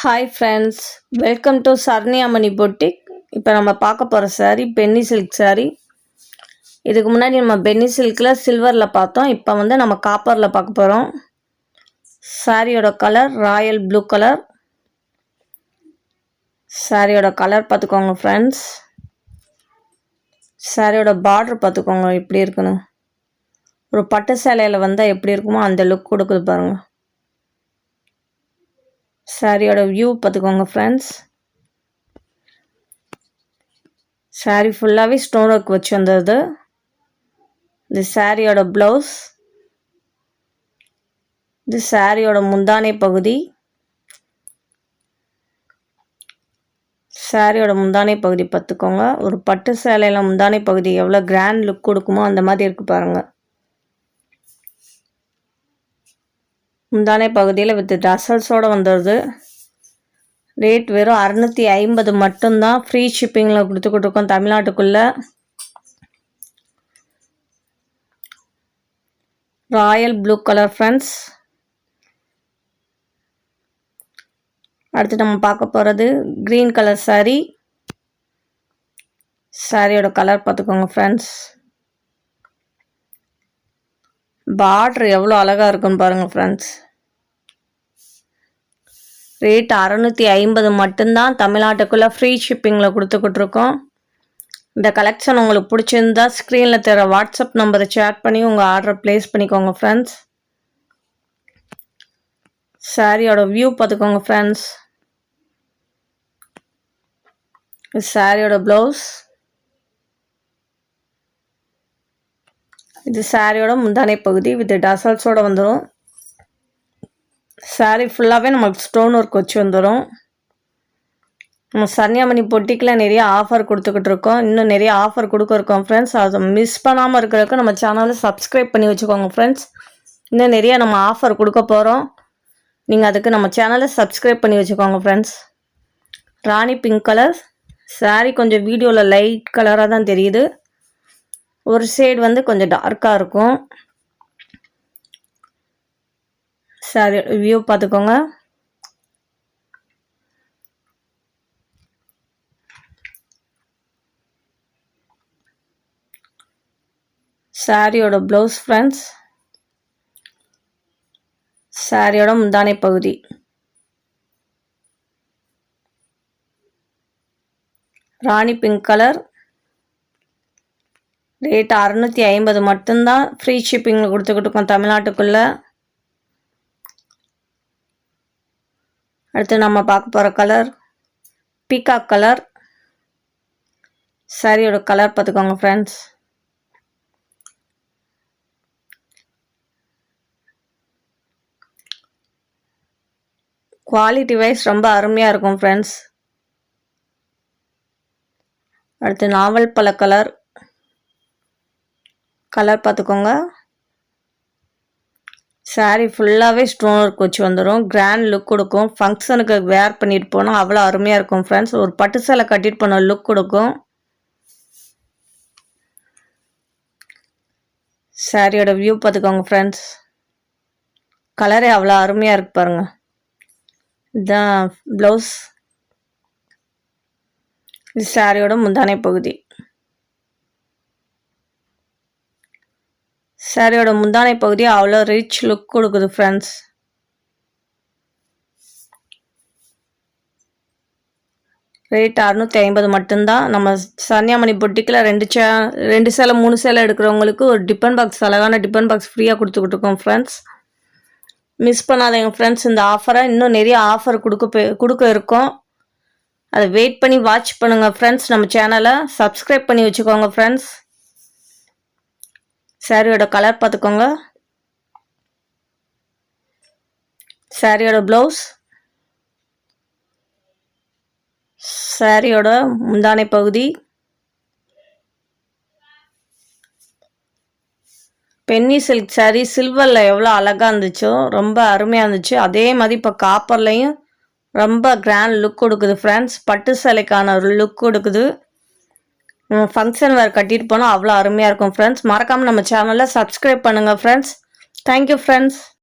Hi friends, welcome to Saranyamani boutique. இப்போ நம்ம பார்க்க போகிற saree பென்னி சில்க் saree. இதுக்கு முன்னாடி நம்ம பென்னி சில்கில் சில்வரில் பார்த்தோம். இப்போ வந்து நம்ம காப்பரில் பார்க்க போகிறோம். சாரியோட கலர் ராயல் ப்ளூ கலர். சாரியோட கலர் பார்த்துக்கோங்க ஃப்ரெண்ட்ஸ். சாரியோட பார்டர் பார்த்துக்கோங்க எப்படி இருக்குன்னு. ஒரு பட்டு சேலையில் வந்தால் எப்படி இருக்குமோ அந்த லுக் கொடுக்குது பாருங்கள். சாரியோட வியூ பார்த்துக்கோங்க ஃப்ரெண்ட்ஸ். சாரி ஃபுல்லாகவே ஸ்டோன் ஒர்க் வச்சு வந்தது. இது சாரியோட ப்ளவுஸ். இது சாரியோட முந்தானை பகுதி. சாரியோட முந்தானை பகுதி பார்த்துக்கோங்க. ஒரு பட்டு சேலையில் முந்தானை பகுதி எவ்வளோ கிராண்ட் லுக் கொடுக்குமோ அந்த மாதிரி இருக்குது பாருங்கள். முந்தானை பகுதியில் வித் டசல்ஸோடு வந்துடுது. ரேட் வெறும் 650 மட்டும்தான். ஃப்ரீ ஷிப்பிங்கில் கொடுத்துக்கிட்டு இருக்கோம் தமிழ்நாட்டுக்குள்ளே. Royal blue colour friends. அடுத்து நம்ம பார்க்க போகிறது க்ரீன் கலர் சாரீ. சாரியோட கலர் பார்த்துக்கோங்க ஃப்ரெண்ட்ஸ். பார்டர் எவ்வளோ அழகாக இருக்குன்னு பாருங்கள் ஃப்ரெண்ட்ஸ். ரேட் 650 மட்டும்தான். தமிழ்நாட்டுக்குள்ளே ஃப்ரீ ஷிப்பிங்கில் கொடுத்துக்கிட்ருக்கோம். இந்த கலெக்ஷன் உங்களுக்கு பிடிச்சிருந்தா ஸ்க்ரீனில் தர வாட்ஸ்அப் நம்பரை சேட் பண்ணி உங்கள் ஆர்டரை ப்ளேஸ் பண்ணிக்கோங்க ஃப்ரெண்ட்ஸ். சாரியோட வியூ பார்த்துக்கோங்க ஃப்ரெண்ட்ஸ். சாரியோட ப்ளவுஸ். இது சாரியோட முந்தானை பகுதி வித் டசல்ஸோடு வந்துடும். சாரி ஃபுல்லாகவே நமக்கு ஸ்டோன் ஒர்க் வச்சு வந்துடும். நம்ம சரண்யாமணி பொட்டிக்கில் நிறைய ஆஃபர் கொடுத்துக்கிட்டு இருக்கோம். இன்னும் நிறைய ஆஃபர் கொடுக்க இருக்கோம் ஃப்ரெண்ட்ஸ். அதை மிஸ் பண்ணாமல் இருக்கிறதுக்கு நம்ம சேனலை சப்ஸ்கிரைப் பண்ணி வச்சுக்கோங்க ஃப்ரெண்ட்ஸ். இன்னும் நிறைய நம்ம ஆஃபர் கொடுக்க போகிறோம். நீங்கள் அதுக்கு நம்ம சேனலை சப்ஸ்கிரைப் பண்ணி வச்சுக்கோங்க ஃப்ரெண்ட்ஸ். ராணி பிங்க் கலர் சாரி. கொஞ்சம் வீடியோவில் லைட் கலராக தான் தெரியுது. ஒரு சைடு வந்து கொஞ்சம் டார்க்காக இருக்கும். சாரி வியூ பார்த்துக்கோங்க. சாரியோட ப்ளவுஸ் ஃப்ரெண்ட்ஸ். சாரியோட முந்தானை பகுதி. ராணி பிங்க் கலர். ரேட் 650 மட்டும்தான். ஃப்ரீ ஷிப்பிங்கில் கொடுத்துக்கிட்டு இருக்கோம் தமிழ்நாட்டுக்குள்ளே. அடுத்து நம்ம பார்க்க போகிற கலர் பீகாக் கலர். சாரியோட கலர் பார்த்துக்கோங்க ஃப்ரெண்ட்ஸ். குவாலிட்டி வைஸ் ரொம்ப அருமையாக இருக்கும் ஃப்ரெண்ட்ஸ். அடுத்து நாவல் பழ கலர். கலர் பார்த்துக்கோங்க. சாரீ ஃபுல்லாகவே ஸ்டோன் ஒர்க் வச்சு வந்துடும். கிராண்ட் லுக் கொடுக்கும். ஃபங்க்ஷனுக்கு வேர் பண்ணிட்டு போனால் அவ்வளோ அருமையாக இருக்கும் ஃப்ரெண்ட்ஸ். ஒரு பட்டு சேலை கட்டிட்டு போன லுக் கொடுக்கும். சாரியோட வியூ பார்த்துக்கோங்க ஃப்ரெண்ட்ஸ். கலரே அவ்வளோ அருமையாக இருக்கு பாருங்கள். இதுதான் ப்ளவுஸ். இது சாரியோட முந்தானை பகுதி. சாரியோட முந்தானை பகுதி அவ்வளோ ரிச் லுக் கொடுக்குது ஃப்ரெண்ட்ஸ். ரேட் 650 மட்டும்தான். நம்ம சரண்யாமணி பொட்டிக்கில் ரெண்டு சேலை 3 சேலை எடுக்கிறவங்களுக்கு ஒரு டிஃபன் பாக்ஸ், அழகான டிஃபன் பாக்ஸ் ஃப்ரீயாக கொடுத்துக்கிட்டு இருக்கோம் ஃப்ரெண்ட்ஸ். மிஸ் பண்ணாதீங்க ஃப்ரெண்ட்ஸ் இந்த ஆஃபரை. இன்னும் நிறைய ஆஃபர் கொடுக்க இருக்கோம். அதை வெயிட் பண்ணி வாட்ச் பண்ணுங்கள் ஃப்ரெண்ட்ஸ். நம்ம சேனலை சப்ஸ்கிரைப் பண்ணி வச்சுக்கோங்க ஃப்ரெண்ட்ஸ். சாரியோட கலர் பார்த்துக்கோங்க. சாரியோட ப்ளவுஸ். சாரியோட முந்தானை பகுதி. பென்னி சில்க் சாரி சில்வரில் எவ்வளோ அழகாக இருந்துச்சோ ரொம்ப அருமையாக இருந்துச்சு. அதே மாதிரி இப்போ காப்பர்லையும் ரொம்ப கிராண்ட் லுக் கொடுக்குது ஃப்ரெண்ட்ஸ். பட்டு சேலைக்கான ஒரு லுக் கொடுக்குது. ஃபங்க்ஷன் வேறு கட்டிட்டு போனால் அவ்வளோ அருமையாக இருக்கும் ஃப்ரெண்ட்ஸ். மறக்காமல் நம்ம சேனலை சப்ஸ்கிரைப் பண்ணுங்கள் ஃப்ரெண்ட்ஸ். Thank you friends.